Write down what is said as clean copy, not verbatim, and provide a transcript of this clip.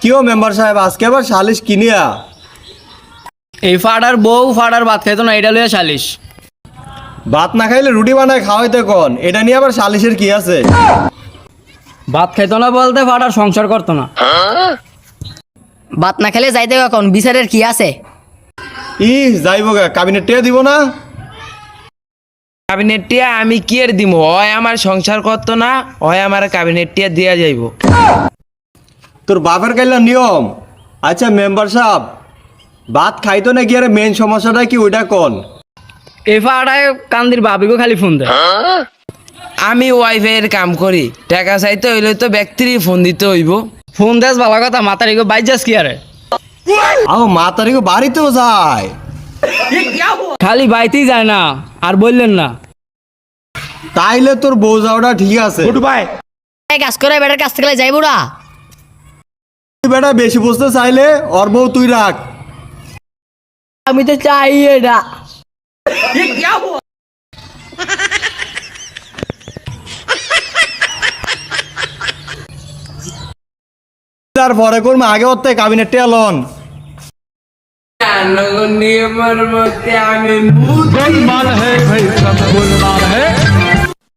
কিও মেম্বার সাহেব আজকে আবার সালিশ কিনিয়া? এই ফাড়ার বউ ফাড়ার ভাত খাইতো না, এটা লইয়া সালিশ। ভাত না খাইলে রুটি বানায় খাওয়াইতে কোন, এটা নিয়ে আবার সালিশের কি আছে? ভাত খাইতো না বলতে ফাড়ার সংসার করতো না। ভাত না খেলে যাইতে কখন, বিচারের কি আছে? যাইব গা, কাবিনেট টিয়া দিব না? কাবিনেট টিয়া আমি কি এর দিমু? হয় আমার সংসার করতো না, হয় আমার কাবিনেট টিয়া দিয়া যাইব। তোর বাপের কাইলা নিয়ম। আচ্ছা মেম্বার সাহেব, ভাত খাইতো না কি আরে মেন সমস্যাটা কি ওইটা কোন? এই ফাড়ায় কান্দির বাবিকে খালি ফোন দেয়। আমি ওয়াইফাই এর কাম করি, টাকা চাইতে হইলে তো ব্যক্তিরই ফোন দিতে হইব। ফোন দেস ভালো কথা, মাথার এগো বাইর যাস কি আরে? মা তারিখ বাড়িতেও যায়। খালি বাইতেই যায় না, আর বললেন না। তাইলে তোর বউ যাওয়াটা ঠিক আছে। এই কাজ করে বেটার কাছ থেকে যাইবো না। তুই বেটা বেশি বুঝতে চাইলে ওর বউ তুই রাখ। আমি তো চাই এটা। তারপরে করবো আগে ওর থেকে কাবিনেট টিয়া লন। নিয়মের মধ্যে আমি গোলমাল है भाई, सब गोलमाल है।